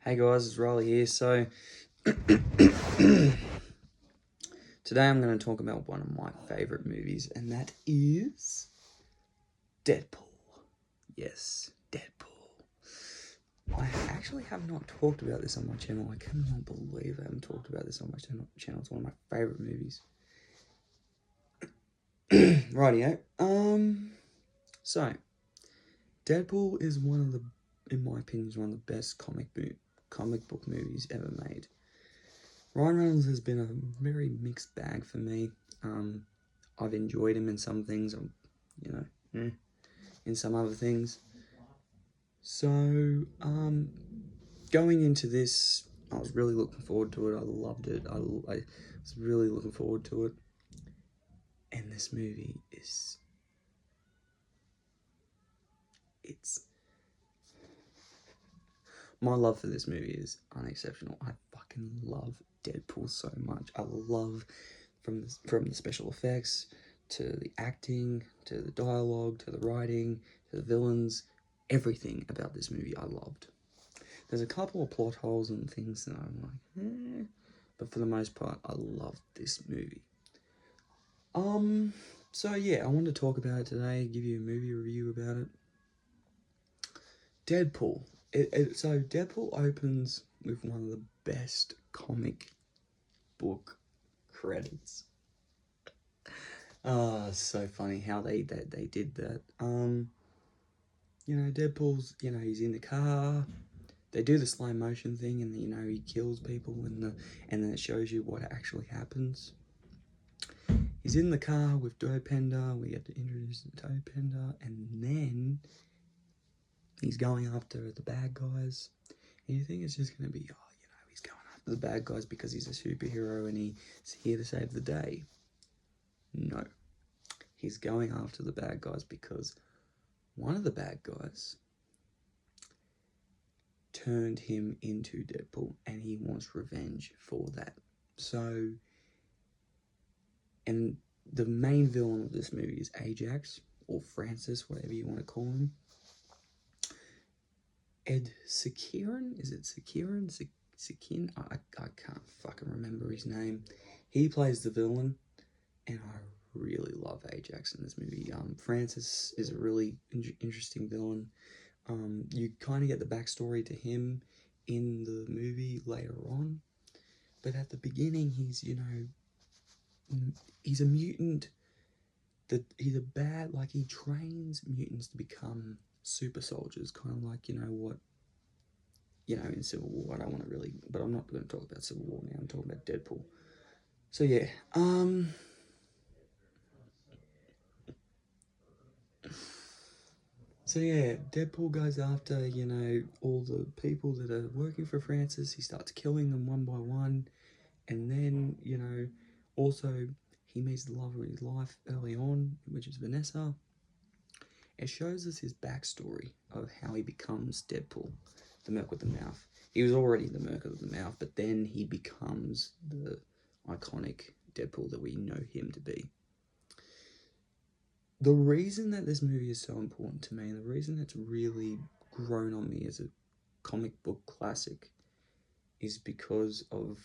Hey guys, it's Riley here. So today I'm going to talk about one of my favourite movies, and that is Deadpool. Yes, Deadpool. I actually have not talked about this on my channel. I cannot believe I haven't talked about this on my channel. It's one of my favourite movies. Rightio. So Deadpool is in my opinion, one of the best comic book movies ever made. Ryan Reynolds has been a very mixed bag for me. I've enjoyed him in some things, in some other things. So, going into this, I was really looking forward to it. I loved it. I was really looking forward to it. And this movie my love for this movie is unexceptional. I fucking love Deadpool so much. I love from the special effects to the acting to the dialogue to the writing to the villains. Everything about this movie I loved. There's a couple of plot holes and things that I'm like, but for the most part, I loved this movie. So yeah, I wanted to talk about it today, give you a movie review about it. Deadpool. So Deadpool opens with one of the best comic book credits. So funny how they did that. Deadpool's, he's in the car. They do the slow motion thing, and he kills people, and then it shows you what actually happens. He's in the car with Dopender. We get to introduce Dopender, and then he's going after the bad guys. And you think it's just going to be, he's going after the bad guys because he's a superhero and he's here to save the day. No. He's going after the bad guys because one of the bad guys turned him into Deadpool and he wants revenge for that. So, and the main villain of this movie is Ajax, or Francis, whatever you want to call him. Ed Sekiran? Is it Sekiran? Sekin? I can't fucking remember his name. He plays the villain, and I really love Ajax in this movie. Francis is a really interesting villain. You kind of get the backstory to him in the movie later on, but at the beginning, he's a mutant. He's a bad, he trains mutants to become super soldiers, kind of like, in Civil War. I don't want to really, but I'm not going to talk about Civil War now. I'm talking about Deadpool. So yeah, Deadpool goes after, all the people that are working for Francis. He starts killing them one by one. And then, also he meets the love of his life early on, which is Vanessa. It shows us his backstory of how he becomes Deadpool, the Merc with the Mouth. He was already the Merc with the Mouth, but then he becomes the iconic Deadpool that we know him to be. The reason that this movie is so important to me, and the reason it's really grown on me as a comic book classic, is because of,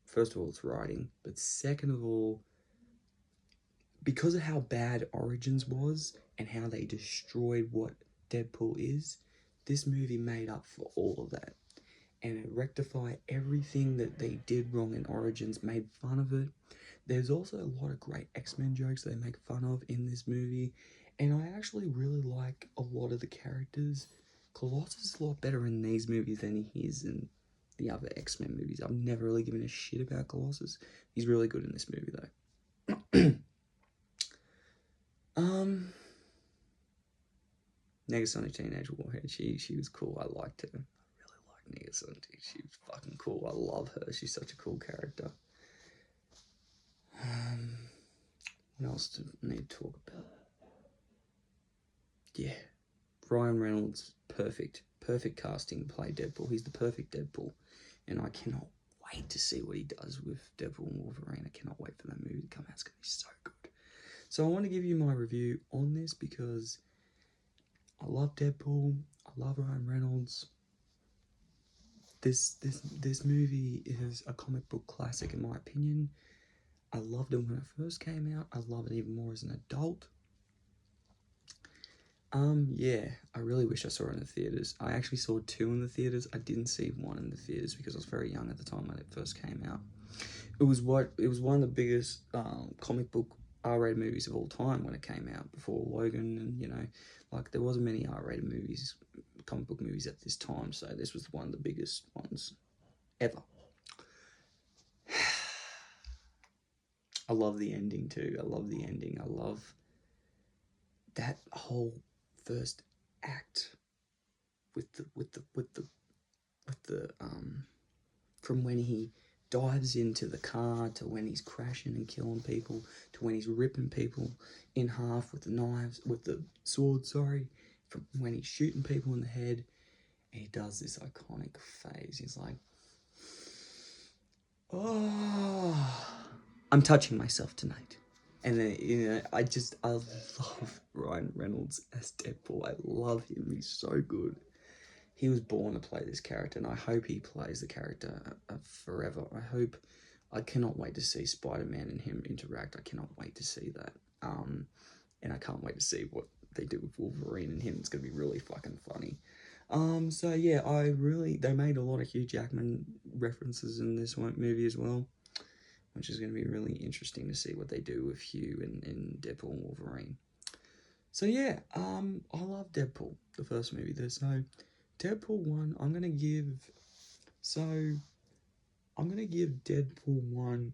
first of all, its writing, but second of all, because of how bad Origins was and how they destroyed what Deadpool is. This movie made up for all of that, and it rectified everything that they did wrong in Origins, made fun of it. There's also a lot of great X-Men jokes they make fun of in this movie, and I actually really like a lot of the characters. Colossus is a lot better in these movies than he is in the other X-Men movies. I've never really given a shit about Colossus. He's really good in this movie, though. Negasonic Teenage Warhead, she was cool. I liked her. I really like Negasonic. She was fucking cool. I love her. She's such a cool character. What else do I need to talk about? Yeah, Ryan Reynolds, perfect casting to play Deadpool. He's the perfect Deadpool, and I cannot wait to see what he does with Deadpool and Wolverine. I cannot wait for that movie to come out. It's going to be so good. So I want to give you my review on this because I love Deadpool. I love Ryan Reynolds. this movie is a comic book classic in my opinion. I loved it when it first came out. I love it even more as an adult. Yeah, I really wish I saw it in the theaters. I actually saw 2 in the theaters. I didn't see 1 in the theaters because I was very young at the time when it first came out. It was one of the biggest comic book R-rated movies of all time when it came out, before Logan, and like there wasn't many R-rated movies, comic book movies at this time, so this was one of the biggest ones ever. I love the ending too. I love the ending. I love that whole first act with the from when he dives into the car to when he's crashing and killing people to when he's ripping people in half with the knives, with the sword, sorry, from when he's shooting people in the head. And he does this iconic phase. He's like, oh, I'm touching myself tonight. And then, I love Ryan Reynolds as Deadpool. I love him. He's so good. He was born to play this character, and I hope he plays the character forever. I cannot wait to see Spider-Man and him interact. I cannot wait to see that. And I can't wait to see what they do with Wolverine and him. It's going to be really fucking funny. So yeah, they made a lot of Hugh Jackman references in this movie as well, which is going to be really interesting to see what they do with Hugh and Deadpool and Wolverine. So yeah, I love Deadpool, the first movie. So Deadpool 1, I'm going to give Deadpool 1,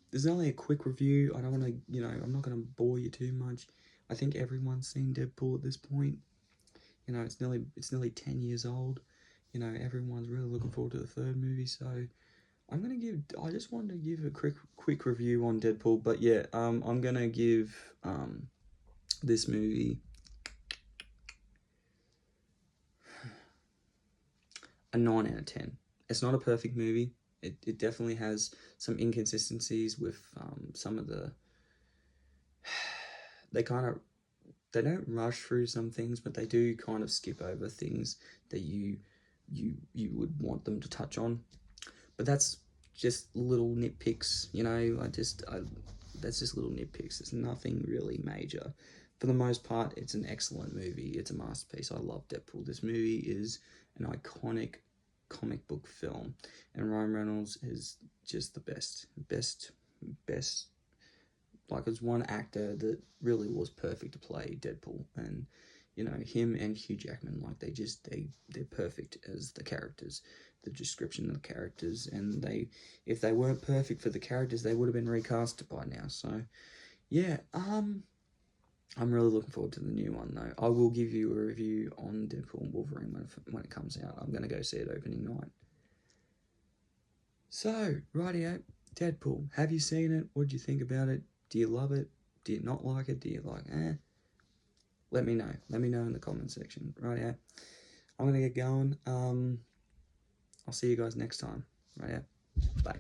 there's only a quick review. I don't want to, I'm not going to bore you too much. I think everyone's seen Deadpool at this point. It's nearly 10 years old. Everyone's really looking forward to the third movie, so I just wanted to give a quick review on Deadpool, but yeah, I'm going to give this movie a 9 out of 10. It's not a perfect movie. It definitely has some inconsistencies with some of the... They don't rush through some things, but they do kind of skip over things that you would want them to touch on. But that's just little nitpicks, that's just little nitpicks. It's nothing really major. For the most part, it's an excellent movie. It's a masterpiece. I love Deadpool. This movie is an iconic comic book film, and Ryan Reynolds is just the best. Like, it's one actor that really was perfect to play Deadpool, and him and Hugh Jackman, like they're perfect as the characters, the description of the characters, and if they weren't perfect for the characters, they would have been recast by now. So yeah, I'm really looking forward to the new one though. I will give you a review on Deadpool and Wolverine when it comes out. I'm gonna go see it opening night. So rightio, Deadpool. Have you seen it? What do you think about it? Do you love it? Do you not like it? Do you like, Let me know. Let me know in the comment section. Rightio. I'm going to get going. I'll see you guys next time. Rightio. Bye.